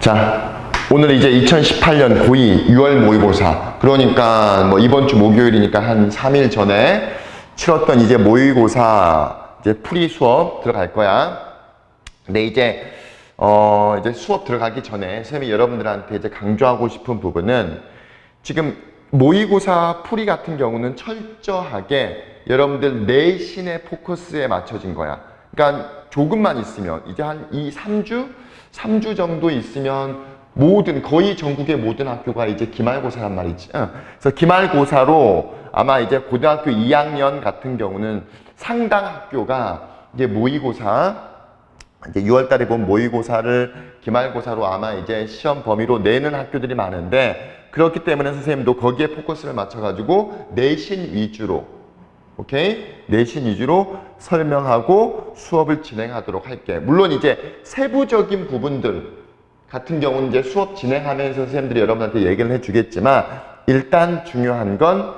자, 오늘 이제 2018년 고2 6월 모의고사. 그러니까 뭐 이번 주 목요일이니까 한 3일 전에 치렀던 이제 모의고사 이제 풀이 수업 들어갈 거야. 근데 이제 수업 들어가기 전에 선생님이 여러분들한테 이제 강조하고 싶은 부분은 지금 모의고사 풀이 같은 경우는 철저하게 여러분들 내신의 포커스에 맞춰진 거야. 그러니까 조금만 있으면 이제 한 3주 정도 있으면 거의 전국의 모든 학교가 이제 기말고사란 말이지. 그래서 기말고사로 아마 이제 고등학교 2학년 같은 경우는 상당 학교가 이제 모의고사, 이제 6월 달에 본 모의고사를 기말고사로 아마 이제 시험 범위로 내는 학교들이 많은데, 그렇기 때문에 선생님도 거기에 포커스를 맞춰가지고 내신 위주로, 오케이? 내신 위주로 설명하고 수업을 진행하도록 할게. 물론 이제 세부적인 부분들 같은 경우는 이제 수업 진행하면서 선생님들이 여러분한테 얘기를 해주겠지만, 일단 중요한 건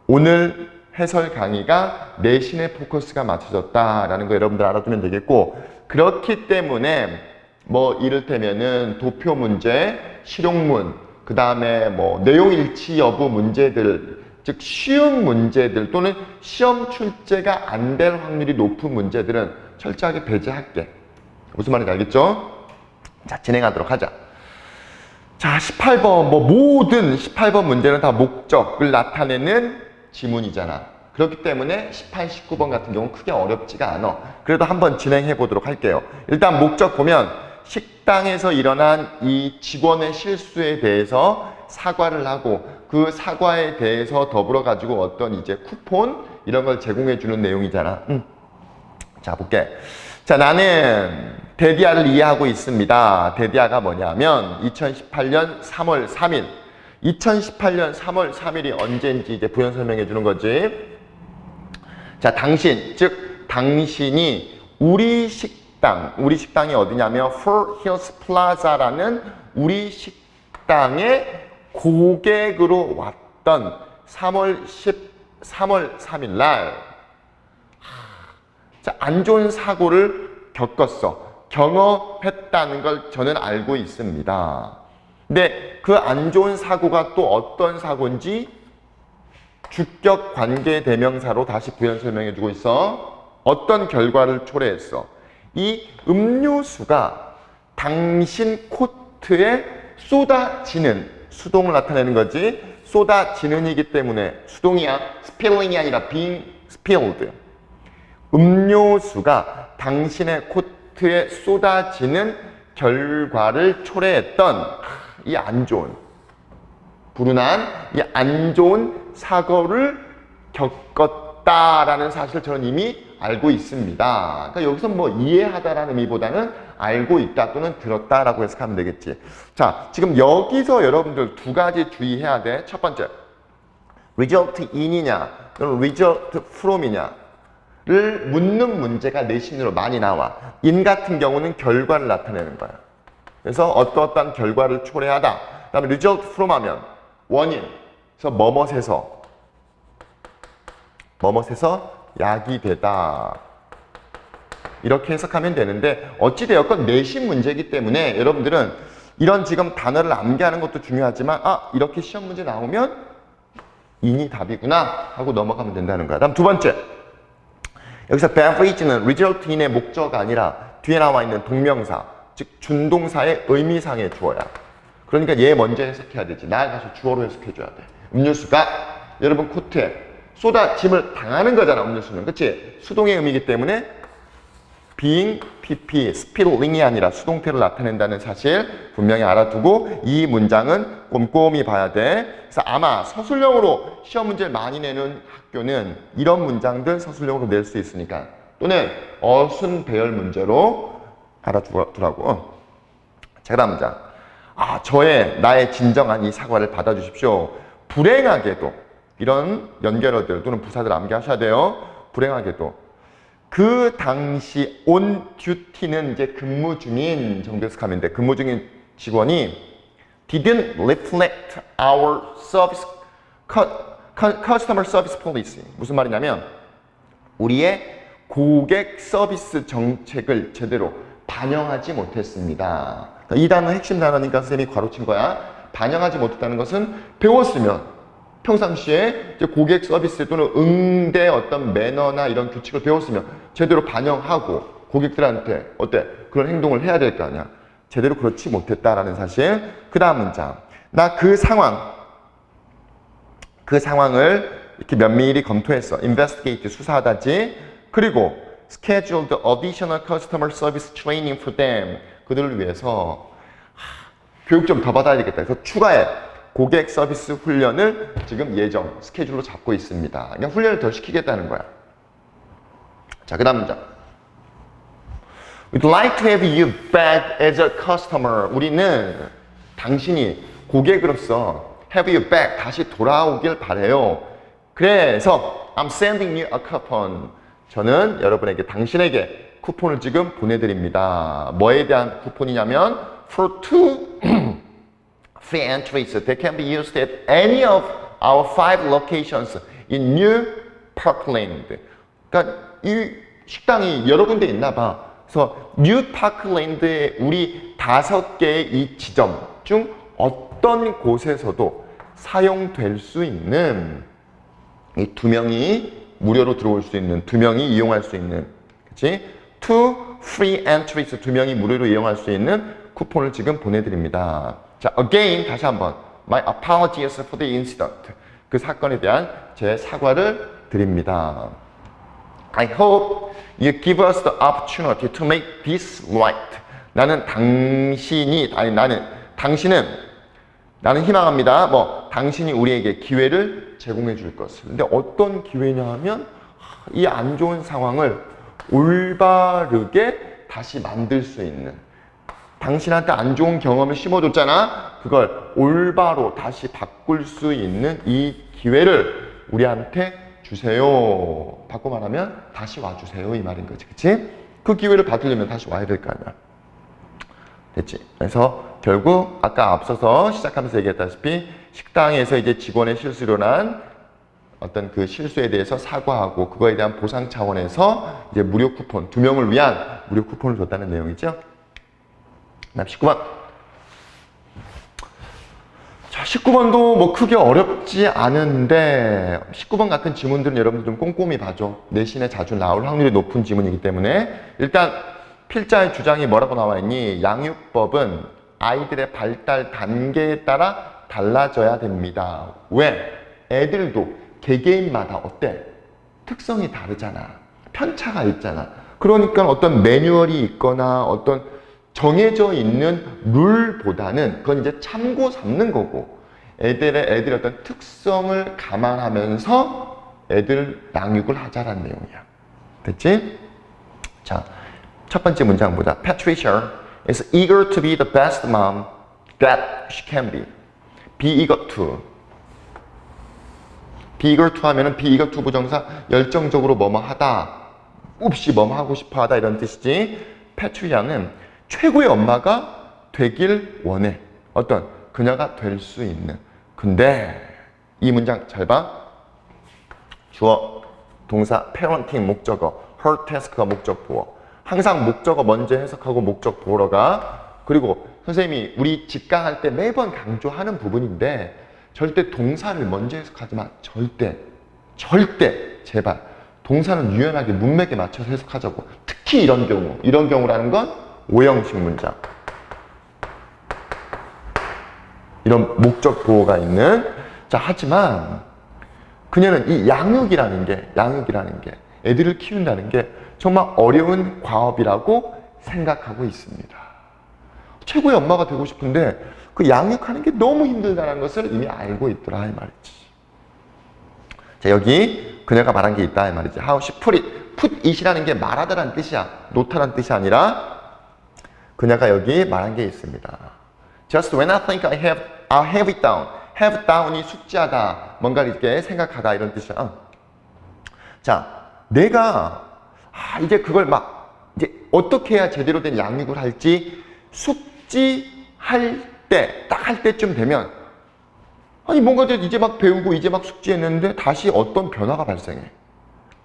오늘 해설 강의가 내신의 포커스가 맞춰졌다라는 거 여러분들 알아두면 되겠고, 그렇기 때문에 뭐 이를테면은 도표 문제, 실용문, 그 다음에 뭐 내용 일치 여부 문제들, 즉 쉬운 문제들 또는 시험 출제가 안 될 확률이 높은 문제들은 철저하게 배제할게. 무슨 말인지 알겠죠? 자, 진행하도록 하자. 자, 18번, 모든 18번 문제는 다 목적을 나타내는 지문이잖아. 그렇기 때문에 18, 19번 같은 경우는 크게 어렵지가 않아. 그래도 한번 진행해 보도록 할게요. 일단 목적 보면 식당에서 일어난 이 직원의 실수에 대해서 사과를 하고, 그 사과에 대해서 더불어 가지고 어떤 이제 쿠폰 이런 걸 제공해 주는 내용이잖아. 자, 볼게. 자, 나는 데디아를 이해하고 있습니다. 데디아가 뭐냐면 2018년 3월 3일. 2018년 3월 3일이 언제인지 이제 부연 설명해 주는 거지. 자, 당신, 즉 당신이 우리 식당이 어디냐면 Four Hills Plaza라는 우리 식당에 고객으로 왔던 3월 3일 날, 자, 안 좋은 사고를 경험했다는 걸 저는 알고 있습니다. 근데 그 안 좋은 사고가 또 어떤 사고인지 주격 관계 대명사로 다시 부연 설명해 주고 있어. 어떤 결과를 초래했어? 이 음료수가 당신 코트에 쏟아지는, 수동을 나타내는 거지. 쏟아지는 이기 때문에 수동이야. spilling이 아니라 being spilled. 음료수가 당신의 코트에 쏟아지는 결과를 초래했던 이 안 좋은, 불운한 이 안 좋은 사고를 겪었다라는 사실을 저는 이미 알고 있습니다. 그러니까 여기서 뭐 이해하다라는 의미보다는 알고 있다 또는 들었다라고 해석하면 되겠지. 자, 지금 여기서 여러분들 두 가지 주의해야 돼. 첫 번째, result in이냐 또는 result from이냐를 묻는 문제가 내신으로 많이 나와. in 같은 경우는 결과를 나타내는 거야. 그래서 어떠한 결과를 초래하다. 그 다음에 result from 하면 원인, 그래서 뭐뭇에서 약이 되다. 이렇게 해석하면 되는데, 어찌되었건 내신 문제이기 때문에 여러분들은 이런 지금 단어를 암기하는 것도 중요하지만, 이렇게 시험 문제 나오면 인이 답이구나 하고 넘어가면 된다는 거야. 다음 두 번째, 여기서 beverage는 result in의 목적가 아니라 뒤에 나와 있는 동명사, 즉 준동사의 의미상의 주어야. 그러니까 얘 먼저 해석해야 되지. 나아가서 주어로 해석해줘야 돼. 음료수가 여러분 코트에 쏟아짐을 당하는 거잖아, 음료수는. 그치? 수동의 의미이기 때문에 being, pp, spilling이 아니라 수동태를 나타낸다는 사실 분명히 알아두고 이 문장은 꼼꼼히 봐야 돼. 그래서 아마 서술형으로 시험 문제를 많이 내는 학교는 이런 문장들 서술형으로 낼 수 있으니까, 또는 어순 배열 문제로 알아두라고. 자, 그다음 문장. 나의 진정한 이 사과를 받아주십시오. 불행하게도 이런 연결어들 또는 부사들 암기하셔야 돼요. 불행하게도 그 당시 on duty는 이제 근무 중인 정도 해석하면 돼. 근무 중인 직원이 didn't reflect our service customer service policy. 무슨 말이냐면 우리의 고객 서비스 정책을 제대로 반영하지 못했습니다. 이 단어 핵심 단어니까 선생님이 괄호친 거야. 반영하지 못했다는 것은 배웠으면 평상시에 이제 고객 서비스 또는 응대 어떤 매너나 이런 규칙을 배웠으면 제대로 반영하고 고객들한테 어때? 그런 행동을 해야 될 거 아니야. 제대로 그렇지 못했다라는 사실. 그 다음 문장. 나 그 상황을 이렇게 면밀히 검토했어. investigate, 수사하다지. 그리고 scheduled additional customer service training for them. 그들을 위해서 교육 좀 더 받아야 되겠다. 그래서 추가해. 고객 서비스 훈련을 지금 예정, 스케줄로 잡고 있습니다. 그러니까 훈련을 더 시키겠다는 거야. 자, 그 다음 문장. We'd like to have you back as a customer. 우리는 당신이 고객으로서 have you back, 다시 돌아오길 바래요. 그래서 I'm sending you a coupon. 저는 여러분에게, 당신에게 쿠폰을 지금 보내드립니다. 뭐에 대한 쿠폰이냐면 for 2 free entries that can be used at any of our 5 locations in New Parkland. 그러니까 이 식당이 여러 군데 있나 봐. 그래서 뉴 파크랜드의 우리 5개의 이 지점 중 어떤 곳에서도 사용될 수 있는 이 2명이 무료로 들어올 수 있는, 2명이 이용할 수 있는, 그치? 2 free entries, 2명이 무료로 이용할 수 있는 쿠폰을 지금 보내드립니다. 자, again, 다시 한번. My apologies for the incident. 그 사건에 대한 제 사과를 드립니다. I hope you give us the opportunity to make this right. 나는 희망합니다. 당신이 우리에게 기회를 제공해 줄 것을. 근데 어떤 기회냐 하면 이 안 좋은 상황을 올바르게 다시 만들 수 있는, 당신한테 안 좋은 경험을 심어줬잖아. 그걸 올바로 다시 바꿀 수 있는 이 기회를 우리한테 주세요. 바꿔 말하면 다시 와주세요 이 말인 거지. 그치? 그 기회를 받으려면 다시 와야 될 거 아니야. 됐지? 그래서 결국 아까 앞서서 시작하면서 얘기했다시피 식당에서 이제 직원의 실수로 난 어떤 그 실수에 대해서 사과하고 그거에 대한 보상 차원에서 이제 무료 쿠폰, 2명을 위한 무료 쿠폰을 줬다는 내용이죠. 다음 19번. 자, 19번도 뭐 크게 어렵지 않은데 19번 같은 지문들은 여러분들 좀 꼼꼼히 봐줘. 내신에 자주 나올 확률이 높은 지문이기 때문에. 일단 필자의 주장이 뭐라고 나와 있니? 양육법은 아이들의 발달 단계에 따라 달라져야 됩니다. 왜? 애들도 개개인마다 어때? 특성이 다르잖아. 편차가 있잖아. 그러니까 어떤 매뉴얼이 있거나 어떤 정해져 있는 룰보다는 그건 이제 참고 삼는 거고, 애들의 어떤 특성을 감안하면서 애들 양육을 하자라는 내용이야. 됐지? 자, 첫 번째 문장 보자. Patricia is eager to be the best mom that she can be. Be eager to. be eager to 하면은 be eager to 부정사 열정적으로 뭐뭐 하다, 없이 뭐뭐 하고 싶어 하다 이런 뜻이지. Patricia는 최고의 엄마가 되길 원해. 어떤 그녀가 될 수 있는. 근데 이 문장 잘 봐. 주어, 동사, parenting 목적어, her task가 목적 보어. 항상 목적어 먼저 해석하고 목적 보러 가. 그리고 선생님이 우리 직강할 때 매번 강조하는 부분인데 절대 동사를 먼저 해석하지 마. 절대 제발 동사는 유연하게 문맥에 맞춰서 해석하자고. 특히 이런 경우라는 건 오형식 문장, 이런 목적 보호가 있는. 자, 하지만 그녀는 이 양육이라는 게 애들을 키운다는 게 정말 어려운 과업이라고 생각하고 있습니다. 최고의 엄마가 되고 싶은데 그 양육하는 게 너무 힘들다는 것을 이미 알고 있더라 이 말이지. 자, 여기 그녀가 말한 게 있다 이 말이지. How she put it. put it이라는 게 말하다라는 뜻이야. 놓다라는 뜻이 아니라 그녀가 여기 말한 게 있습니다. Just when I think I'll have it down. have down이 숙지하다, 뭔가를 이렇게 생각하다 이런 뜻이야. 자, 내가 이제 그걸 이제 어떻게 해야 제대로 된 양육을 할지 숙지할 때, 딱 할 때쯤 되면 뭔가 이제 막 배우고 이제 막 숙지했는데 다시 어떤 변화가 발생해.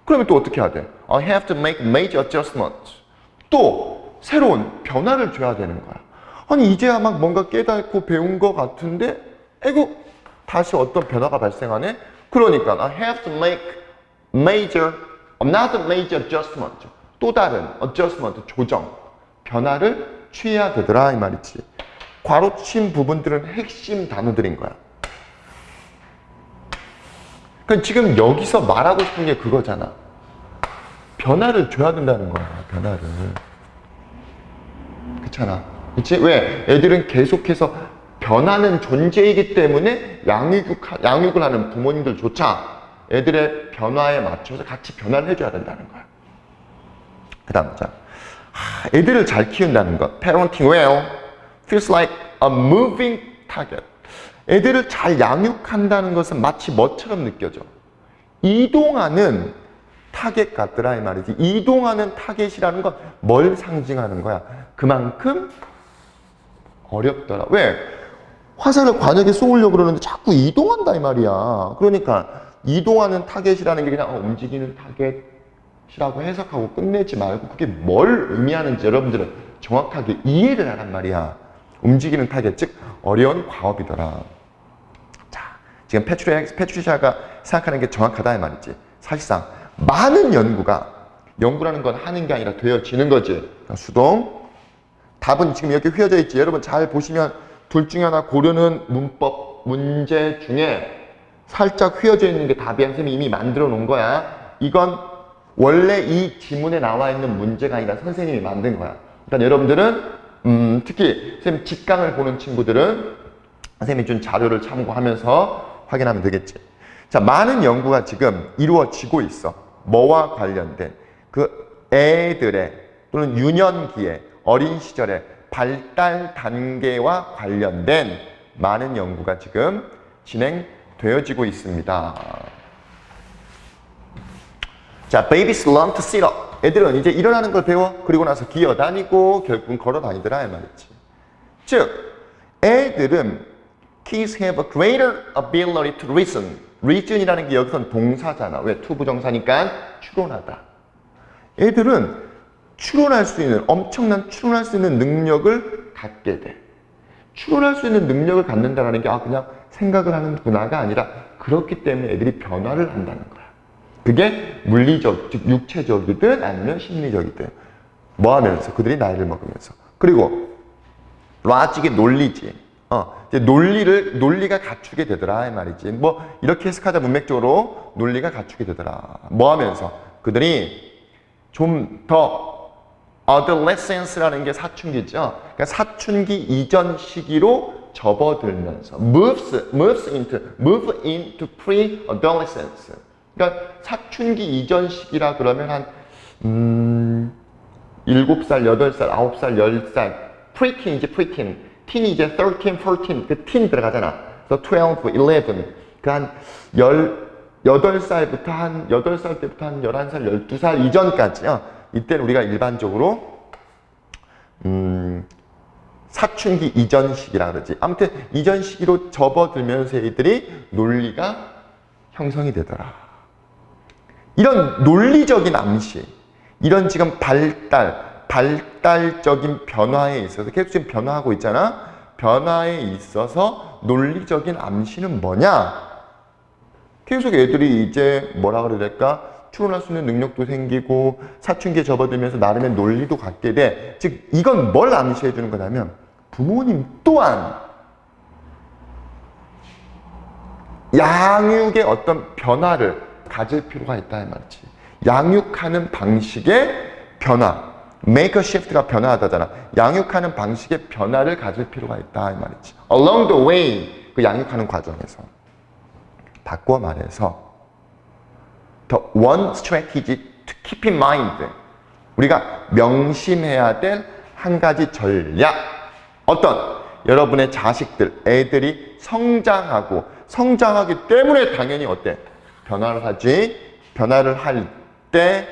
그러면 또 어떻게 해야 돼? I have to make major adjustments. 또 새로운 변화를 줘야 되는 거야. 아니 이제야 막 뭔가 깨닫고 배운 것 같은데 에구 다시 어떤 변화가 발생하네? 그러니까 I have to make major, another major adjustment. 또 다른 adjustment, 조정, 변화를 취해야 되더라 이 말이지. 괄호친 부분들은 핵심 단어들인 거야. 그러니까 지금 여기서 말하고 싶은 게 그거잖아. 변화를 줘야 된다는 거야. 변화를. 그렇잖아. 그치? 왜? 애들은 계속해서 변하는 존재이기 때문에 양육을 하는 부모님들조차 애들의 변화에 맞춰서 같이 변화를 해줘야 된다는 거야. 그 다음 자, 애들을 잘 키운다는 것. Parenting well feels like a moving target. 애들을 잘 양육한다는 것은 마치 뭐처럼 느껴져. 이동하는 타겟 같더라 이 말이지. 이동하는 타겟이라는 건 뭘 상징하는 거야? 그만큼 어렵더라. 왜? 화살을 관역에 쏘으려고 그러는데 자꾸 이동한다 이 말이야. 그러니까 이동하는 타겟이라는 게 그냥 움직이는 타겟이라고 해석하고 끝내지 말고 그게 뭘 의미하는지 여러분들은 정확하게 이해를 하란 말이야. 움직이는 타겟, 즉 어려운 과업이더라. 자, 지금 패트리샤가 생각하는 게 정확하다 이 말이지. 사실상 많은 연구라는 건 하는 게 아니라 되어지는 거지. 그러니까 수동. 답은 지금 이렇게 휘어져 있지. 여러분 잘 보시면 둘 중에 하나 고르는 문법 문제 중에 살짝 휘어져 있는 게 답이야. 선생님이 이미 만들어 놓은 거야. 이건 원래 이 지문에 나와 있는 문제가 아니라 선생님이 만든 거야. 그러니까 여러분들은 특히 선생님 직강을 보는 친구들은 선생님이 준 자료를 참고하면서 확인하면 되겠지. 자, 많은 연구가 지금 이루어지고 있어. 뭐와 관련된 그 애들의 또는 유년기에 어린 시절에 발달 단계와 관련된 많은 연구가 지금 진행되어지고 있습니다. 자, babies learn to sit up. 애들은 이제 일어나는 걸 배워. 그리고 나서 기어다니고 결국은 걸어다니더라 이 말이지. 즉, 애들은 kids have a greater ability to reason. reason이라는 게 여기서는 동사잖아. 왜? 투부정사니까 추론하다. 애들은 추론할 수 있는, 엄청난 추론할 수 있는 능력을 갖게 돼. 추론할 수 있는 능력을 갖는다는 게 그냥 생각을 하는구나가 아니라 그렇기 때문에 애들이 변화를 한다는 거야. 그게 물리적, 즉 육체적이든 아니면 심리적이든 뭐 하면서 그들이 나이를 먹으면서. 그리고 로직의 논리지. 이제 논리가 갖추게 되더라 이 말이지. 뭐 이렇게 해석하자 문맥적으로 논리가 갖추게 되더라. 뭐 하면서 그들이 좀 더 adolescence라는 게 사춘기죠. 그러니까 사춘기 이전 시기로 접어들면서 move into pre-adolescence. 그러니까 사춘기 이전 시기라 그러면 한 7살, 8살, 9살, 10살 pre-teen이지 pre-teen. teen이 이제 13, 14 그 teen 들어가잖아. 그래서 12, 11 그 한 8살부터 한 8살 때부터 한 11살, 12살 이전까지요. 이때는 우리가 일반적으로 사춘기 이전 시기라 그러지. 아무튼 이전 시기로 접어들면서 애들이 논리가 형성이 되더라. 이런 논리적인 암시, 이런 지금 발달적인 변화에 있어서 계속 지금 변화하고 있잖아. 변화에 있어서 논리적인 암시는 뭐냐? 계속 애들이 이제 뭐라 그래야 될까? 추론할 수 있는 능력도 생기고 사춘기에 접어들면서 나름의 논리도 갖게 돼. 즉 이건 뭘 암시해 주는 거냐면 부모님 또한 양육의 어떤 변화를 가질 필요가 있다 이 말이지. 양육하는 방식의 변화, make a shift가 변화하다잖아. 양육하는 방식의 변화를 가질 필요가 있다 이 말이지. Along the way, 그 양육하는 과정에서. 바꿔 말해서 The one strategy to keep in mind. 우리가 명심해야 될 한 가지 전략. 어떤? 여러분의 자식들, 애들이 성장하기 때문에 당연히 어때? 변화를 하지. 변화를 할 때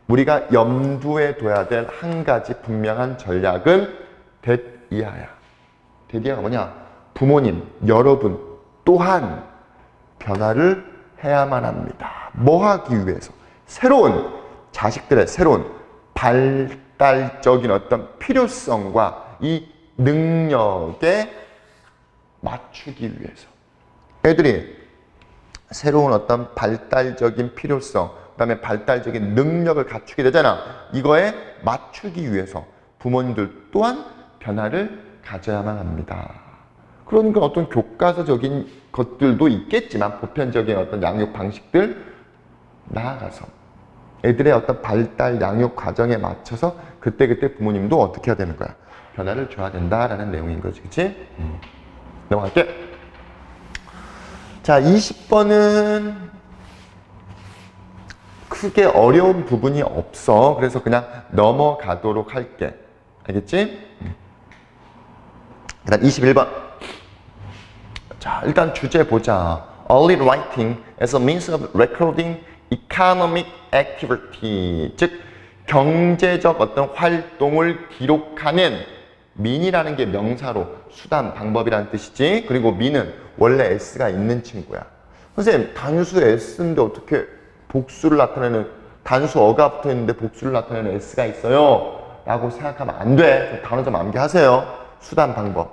우리가 염두에 둬야 될 한 가지 분명한 전략은 대이하야. 대이하가 뭐냐? 부모님, 여러분 또한 변화를 해야만 합니다. 뭐 하기 위해서? 자식들의 새로운 발달적인 어떤 필요성과 이 능력에 맞추기 위해서. 애들이 새로운 어떤 발달적인 필요성, 그 다음에 발달적인 능력을 갖추게 되잖아. 이거에 맞추기 위해서 부모님들 또한 변화를 가져야만 합니다. 그러니까 어떤 교과서적인 것들도 있겠지만 보편적인 어떤 양육 방식들 나아가서 애들의 어떤 발달 양육 과정에 맞춰서 그때그때 부모님도 어떻게 해야 되는 거야? 변화를 줘야 된다라는 내용인 거지. 그치? 넘어갈게. 자, 20번은 크게 어려운 부분이 없어. 그래서 그냥 넘어가도록 할게. 알겠지? 그 다음 21번. 자, 일단 주제 보자. Early writing as a means of recording economic activity. 즉, 경제적 어떤 활동을 기록하는 민이라는 게 명사로 수단, 방법이라는 뜻이지. 그리고 민은 원래 s가 있는 친구야. 선생님, 단수 s인데 어떻게 복수를 나타내는, 단수어가 붙어 있는데 복수를 나타내는 s가 있어요? 라고 생각하면 안 돼. 단어 좀 암기하세요. 수단, 방법.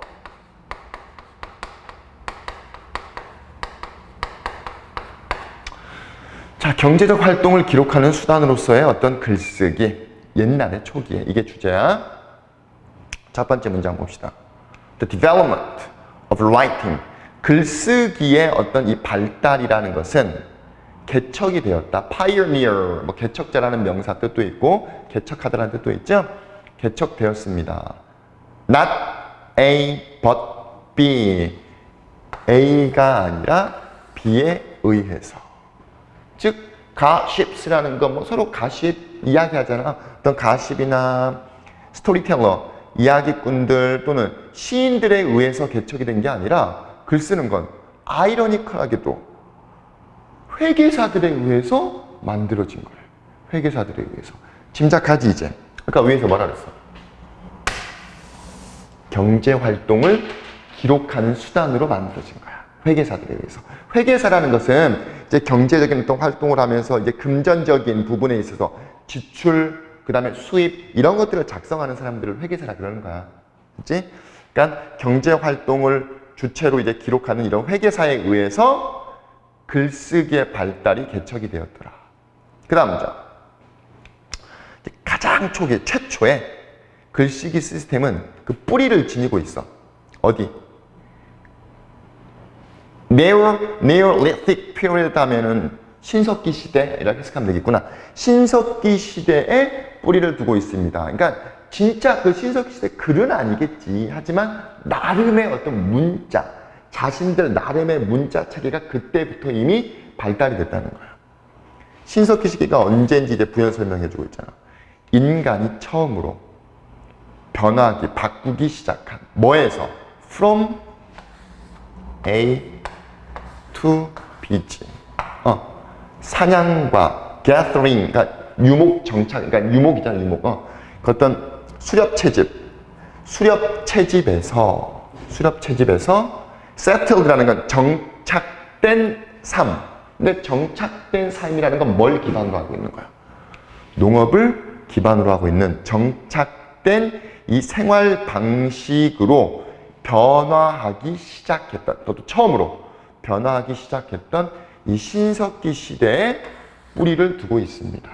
자, 경제적 활동을 기록하는 수단으로서의 어떤 글쓰기. 옛날에 초기에. 이게 주제야. 첫 번째 문장 봅시다. The development of writing. 글쓰기의 어떤 이 발달이라는 것은 개척이 되었다. pioneer, 뭐 개척자라는 명사 뜻도 있고 개척하다라는 뜻도 있죠. 개척되었습니다. Not A, but B. A가 아니라 B에 의해서. 즉, 가십스라는 거, 뭐 서로 가십 이야기하잖아. 어떤 가십이나 스토리텔러, 이야기꾼들 또는 시인들에 의해서 개척이 된 게 아니라 글 쓰는 건 아이러니컬하게도 회계사들에 의해서 만들어진 거예요. 회계사들에 의해서. 짐작하지 이제. 아까 위에서 뭐라 그랬어? 경제활동을 기록하는 수단으로 만들어진 거야. 회계사들에 의해서. 회계사라는 것은 이제 경제적인 어떤 활동을 하면서 이제 금전적인 부분에 있어서 지출, 그 다음에 수입, 이런 것들을 작성하는 사람들을 회계사라 그러는 거야. 그치? 그러니까 경제활동을 주체로 이제 기록하는 이런 회계사에 의해서 글쓰기의 발달이 개척이 되었더라. 그 다음 문장. 가장 초기, 최초의 글쓰기 시스템은 그 뿌리를 지니고 있어. 어디? Neolithic period 하면은 신석기 시대 이렇게 해석하면 되겠구나. 신석기 시대에 뿌리를 두고 있습니다. 그러니까 진짜 그 신석기 시대 글은 아니겠지. 하지만 나름의 어떤 문자, 자신들 나름의 문자 체계가 그때부터 이미 발달이 됐다는 거야. 신석기 시기가 언제인지 이제 부연 설명해주고 있잖아. 인간이 처음으로 변화하기, 바꾸기 시작한 뭐에서? From A to B지. 사냥과 gathering, 그러니까 유목 정착, 그러니까 유목이잖아, 유목. 그 어떤 수렵 채집에서 settled라는 건 정착된 삶. 근데 정착된 삶이라는 건 뭘 기반으로 하고 있는 거야? 농업을 기반으로 하고 있는 정착된 이 생활 방식으로 변화하기 시작했던, 너도 처음으로 변화하기 시작했던 이 신석기 시대에 뿌리를 두고 있습니다.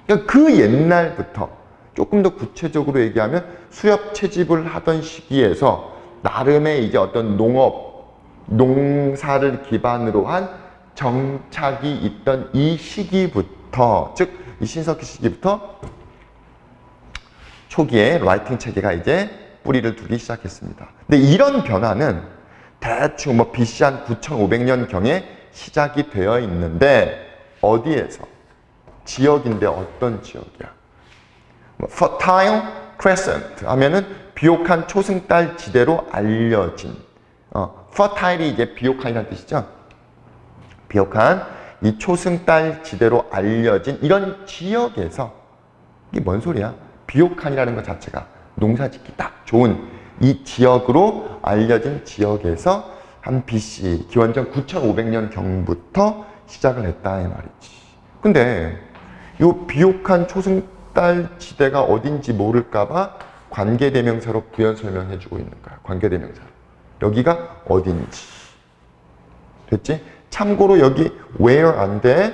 그러니까 그 옛날부터 조금 더 구체적으로 얘기하면 수렵 채집을 하던 시기에서 나름의 이제 어떤 농업, 농사를 기반으로 한 정착이 있던 이 시기부터, 즉 이 신석기 시기부터 초기에 라이팅 체계가 이제 뿌리를 두기 시작했습니다. 근데 이런 변화는 대충 뭐 BC 한 9500년경에 시작이 되어 있는데 어디에서? 지역인데 어떤 지역이야? Fertile Crescent 하면은 비옥한 초승달 지대로 알려진 fertile이 이제 비옥한이라는 뜻이죠. 비옥한 이 초승달 지대로 알려진 이런 지역에서 이게 뭔 소리야? 비옥한이라는 것 자체가 농사짓기 딱 좋은 이 지역으로 알려진 지역에서 한 BC, 기원전 9500년 경부터 시작을 했다 이 말이지. 근데 이 비옥한 초승달 지대가 어딘지 모를까봐 관계대명사로 부연 설명해주고 있는 거야. 관계대명사로. 여기가 어딘지. 됐지? 참고로 여기 where 안 돼.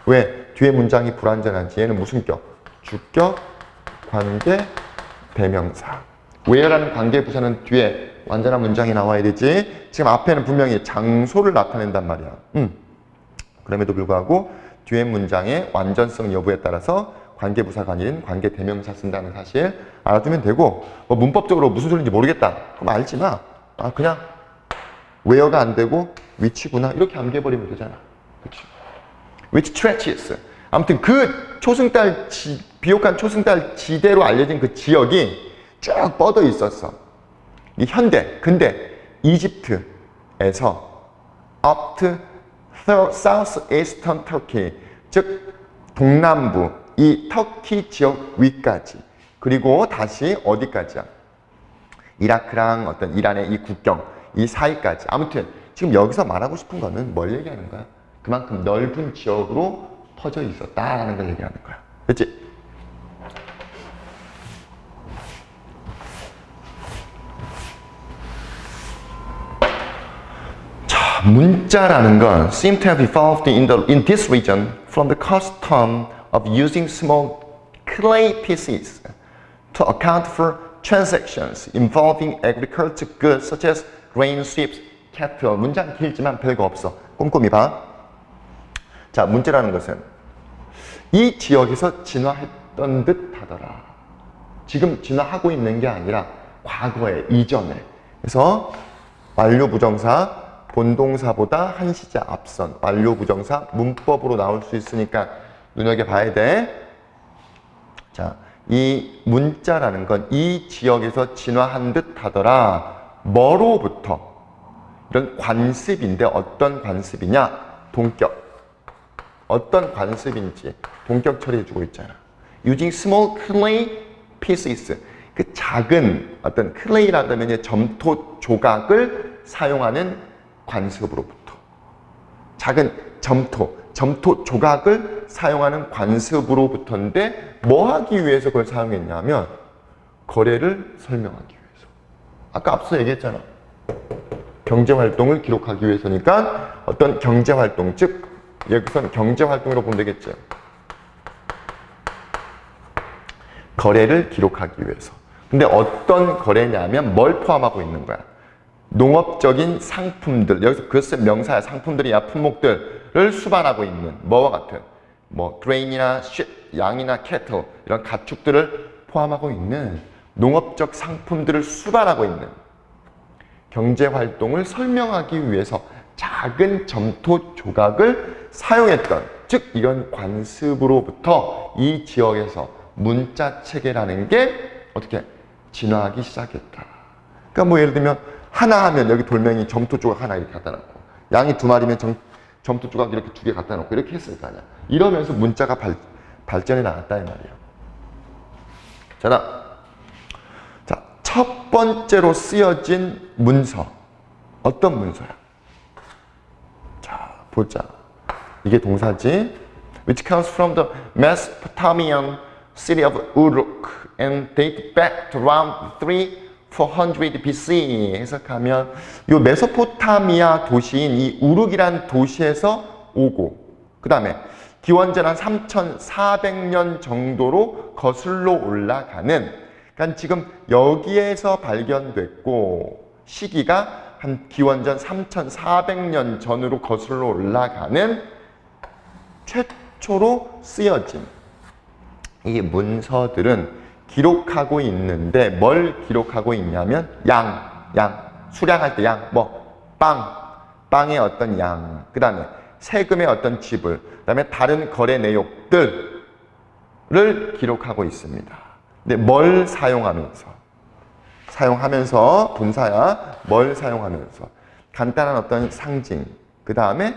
왜? 뒤에 문장이 불완전하지. 얘는 무슨 격? 주격, 관계, 대명사. where라는 관계부사는 뒤에 완전한 문장이 나와야 되지. 지금 앞에는 분명히 장소를 나타낸단 말이야. 그럼에도 불구하고 뒤에 문장의 완전성 여부에 따라서 관계부사가 아닌 관계대명사 쓴다는 사실 알아두면 되고, 뭐 문법적으로 무슨 소리인지 모르겠다. 그럼 알지 마. 그냥 where가 안 되고 which구나 이렇게 암기해버리면 되잖아. 그치? which stretches. 아무튼 그 초승달 비옥한 초승달 지대로 알려진 그 지역이 쭉 뻗어 있었어. 이 현대, 근대 이집트에서 up to southeastern Turkey, 즉 동남부 이 터키 지역 위까지, 그리고 다시 어디까지야? 이라크랑 어떤 이란의 이 국경 이 사이까지. 아무튼 지금 여기서 말하고 싶은 거는 뭘 얘기하는 거야? 그만큼 넓은 지역으로 퍼져 있었다라는 걸 얘기하는 거야. 그렇지? 자, 문자라는 건 seem to have evolved in this region from the custom of using small clay pieces to account for transactions involving agricultural goods such as grain, sheep, cattle. 문장 길지만 별거 없어. 꼼꼼히 봐. 자, 문제라는 것은 이 지역에서 진화했던 듯 하더라. 지금 진화하고 있는 게 아니라 과거에, 이전에. 그래서 완료부정사, 본동사보다 한 시제 앞선 완료부정사 문법으로 나올 수 있으니까 눈여겨봐야 돼. 자, 이 문자라는 건 이 지역에서 진화한 듯 하더라. 뭐로부터? 이런 관습인데 어떤 관습이냐? 동격. 어떤 관습인지 동격 처리해주고 있잖아. Using small clay pieces. 그 작은 어떤 클레이라고 하면 점토 조각을 사용하는 관습으로부터. 작은 점토 조각을 사용하는 관습으로부터인데 뭐 하기 위해서 그걸 사용했냐면 거래를 설명하기 위해서. 아까 앞서 얘기했잖아. 경제활동을 기록하기 위해서니까 어떤 경제활동, 즉 여기선 경제활동으로 보면 되겠죠. 거래를 기록하기 위해서. 근데 어떤 거래냐면 뭘 포함하고 있는 거야? 농업적인 상품들, 여기서 그것의 명사야. 상품들이야, 품목들을 수반하고 있는 뭐와 같은 뭐 grain이나 sheep, 양이나 cattle 이런 가축들을 포함하고 있는 농업적 상품들을 수반하고 있는 경제활동을 설명하기 위해서 작은 점토 조각을 사용했던, 즉 이런 관습으로부터 이 지역에서 문자 체계라는 게 어떻게 진화하기 시작했다. 그러니까 뭐 예를 들면 하나 하면 여기 돌멩이 점토 조각 하나 이렇게 갖다 놓고, 양이 두 마리면 점토 조각 이렇게 두 개 갖다 놓고 이렇게 했을 거 아니야. 이러면서 문자가 발전해 나갔다 이 말이야. 자, 첫 번째로 쓰여진 문서. 어떤 문서야? 자, 보자. 이게 동사지. Which comes from the Mesopotamian city of Uruk and date back to around 400 BC. 해석하면 이 메소포타미아 도시인 이 우룩이란 도시에서 오고, 그 다음에 기원전 한 3,400년 정도로 거슬러 올라가는, 그러니까 지금 여기에서 발견됐고 시기가 한 기원전 3,400년 전으로 거슬러 올라가는 최초로 쓰여진 이 문서들은 기록하고 있는데 뭘 기록하고 있냐면 수량할 때 양, 빵의 어떤 양, 그 다음에 세금의 어떤 지불, 그 다음에 다른 거래 내역들을 기록하고 있습니다. 근데 뭘 사용하면서 분사야, 뭘 사용하면서 간단한 어떤 상징, 그 다음에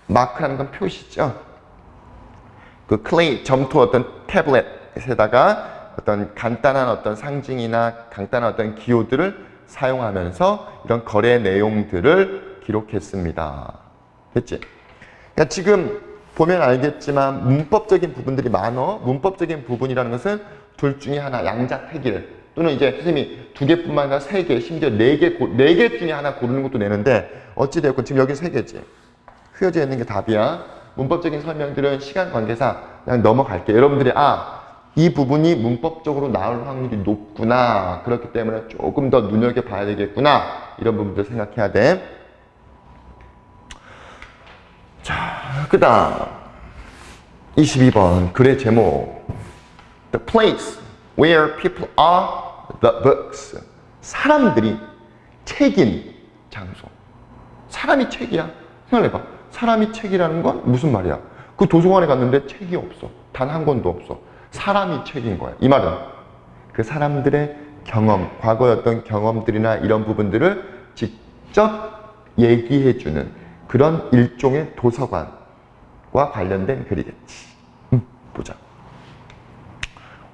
마크라는 건 표시죠. 그 클레이, 점토 어떤 태블릿에다가 어떤 간단한 어떤 상징이나 간단한 어떤 기호들을 사용하면서 이런 거래 내용들을 기록했습니다. 됐지? 그러니까 지금 보면 알겠지만 문법적인 부분들이 많어. 문법적인 부분이라는 것은 둘 중에 하나 양자택일 또는 이제 선생님이 2개뿐만 아니라 3개, 심지어 4개 중에 하나 고르는 것도 되는데 어찌되었건 지금 여기 3개지. 휘어져 있는 게 답이야. 문법적인 설명들은 시간 관계상 그냥 넘어갈게요. 여러분들이 이 부분이 문법적으로 나올 확률이 높구나. 그렇기 때문에 조금 더 눈여겨봐야 되겠구나. 이런 부분들 생각해야 돼. 자, 그 다음 22번 글의 제목 The place where people are the books. 사람들이 책인 장소. 사람이 책이야. 생각해봐. 사람이 책이라는 건 무슨 말이야? 그 도서관에 갔는데 책이 없어. 단 한 권도 없어. 사람이 책인 거야. 이 말은 그 사람들의 경험, 과거의 어떤 경험들이나 이런 부분들을 직접 얘기해주는 그런 일종의 도서관과 관련된 글이겠지. 보자.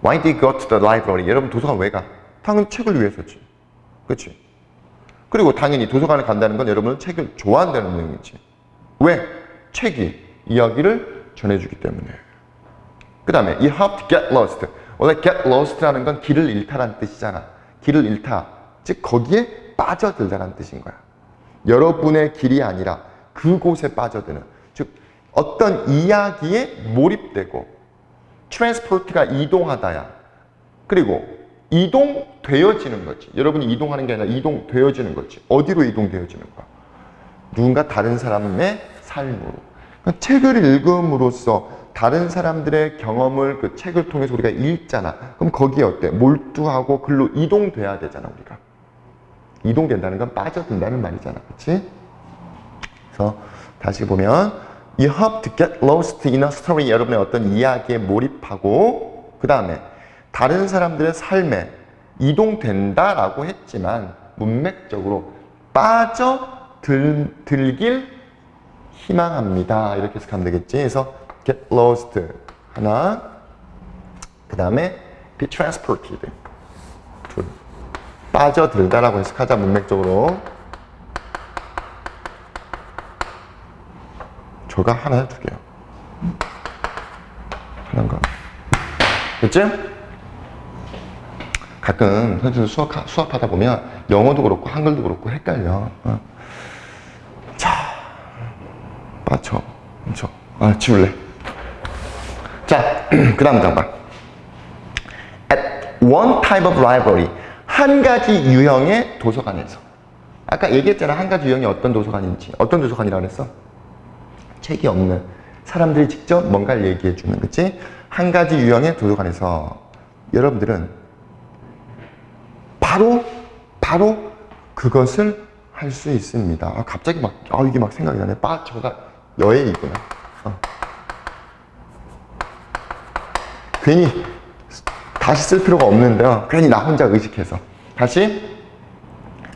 Why did you go to the library? 여러분 도서관 왜 가? 당연히 책을 위해서지. 그렇지? 그리고 당연히 도서관에 간다는 건 여러분은 책을 좋아한다는 의미지. 왜? 책이 이야기를 전해주기 때문에. 그 다음에 you have to get lost. 원래 get lost라는 건 길을 잃다라는 뜻이잖아. 길을 잃다. 즉 거기에 빠져들다라는 뜻인 거야. 여러분의 길이 아니라 그곳에 빠져드는. 즉 어떤 이야기에 몰입되고 transport가 이동하다야. 그리고 이동되어지는 거지. 여러분이 이동하는 게 아니라 이동되어지는 거지. 어디로 이동되어지는 거야? 누군가 다른 사람의 삶으로. 그러니까 책을 읽음으로써 다른 사람들의 경험을 그 책을 통해서 우리가 읽잖아. 그럼 거기에 어때? 몰두하고 글로 이동돼야 되잖아, 우리가. 이동된다는 건 빠져든다는 말이잖아. 그치? 그래서 다시 보면 You have to get lost in a story. 여러분의 어떤 이야기에 몰입하고 그 다음에 다른 사람들의 삶에 이동된다라고 했지만 문맥적으로 빠져들길 희망합니다. 이렇게 해서 가면 되겠지. 그래서 get lost 하나, 그 다음에 be transported 둘. 빠져들다라고 해석하자. 문맥적으로 저가 하나야, 2개야? 하나인가? 됐지? 가끔 선생님 수업하다 보면 영어도 그렇고 한글도 그렇고 헷갈려. 자, 빠져. 지울래. 자, 그 다음 장반. At one type of library. 한 가지 유형의 도서관에서. 아까 얘기했잖아. 한 가지 유형이 어떤 도서관인지. 어떤 도서관이라고 했어? 책이 없는. 사람들이 직접 뭔가를 얘기해주는. 그치? 한 가지 유형의 도서관에서 여러분들은 바로 그것을 할 수 있습니다. 갑자기 이게 막 생각이 나네. 저가 여행이구나. 괜히 다시 쓸 필요가 없는데요. 괜히 나 혼자 의식해서. 다시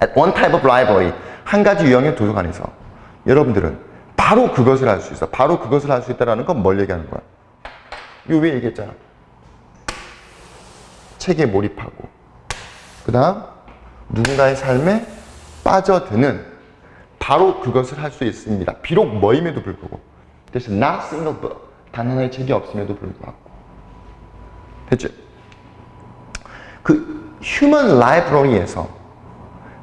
at one type of library. 한 가지 유형의 도서관에서 여러분들은 바로 그것을 할 수 있어. 바로 그것을 할 수 있다는 건 뭘 얘기하는 거야? 요 위에 얘기했잖아. 책에 몰입하고 그 다음 누군가의 삶에 빠져드는 바로 그것을 할 수 있습니다. 비록 뭐임에도 불구하고. 그래서 not single book. 단 하나의 책이 없음에도 불구하고. 됐지? 그 휴먼 라이브러리에서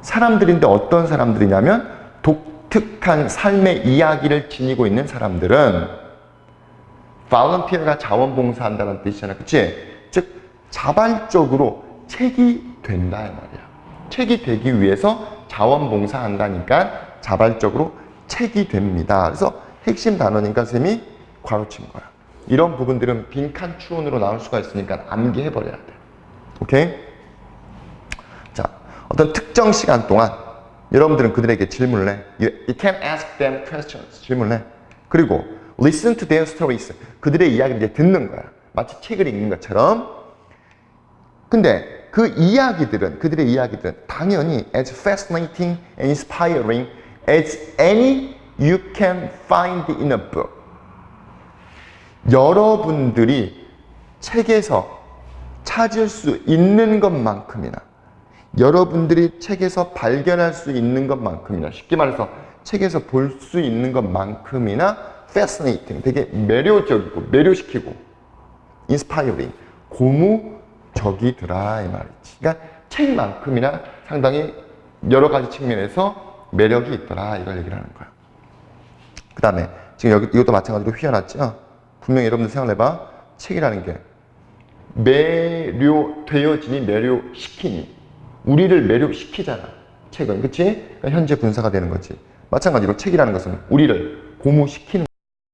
사람들인데 어떤 사람들이냐면 독특한 삶의 이야기를 지니고 있는 사람들은 volunteer가 자원봉사한다는 뜻이잖아. 그치? 즉 자발적으로 책이 된다 이 말이야. 책이 되기 위해서 자원봉사한다니까 자발적으로 책이 됩니다. 그래서 핵심 단어니까 쌤이 괄호친 거야. 이런 부분들은 빈칸 추론으로 나올 수가 있으니까 암기해버려야 돼. 오케이? 자, 어떤 특정 시간 동안 여러분들은 그들에게 질문을 해. You can ask them questions. 질문을 해. 그리고 listen to their stories. 그들의 이야기를 이제 듣는 거야. 마치 책을 읽는 것처럼. 근데 그 이야기들은, 그들의 이야기들은 당연히 as fascinating and inspiring as any you can find in a book. 여러분들이 책에서 찾을 수 있는 것만큼이나 여러분들이 책에서 발견할 수 있는 것만큼이나 쉽게 말해서 책에서 볼 수 있는 것만큼이나 fascinating, 되게 매료적이고 매료시키고 inspiring, 고무 적이더라 이 말이지. 그러니까 책만큼이나 상당히 여러 가지 측면에서 매력이 있더라 이걸 얘기를 하는 거야. 그 다음에 지금 여기 이것도 마찬가지로 휘어놨죠. 분명히 여러분들 생각해봐. 책이라는 게 매료되어지니 매료시키니 우리를 매료시키잖아. 책은 그치? 그러니까 현재 분사가 되는 거지. 마찬가지로 책이라는 것은 우리를 고무시키는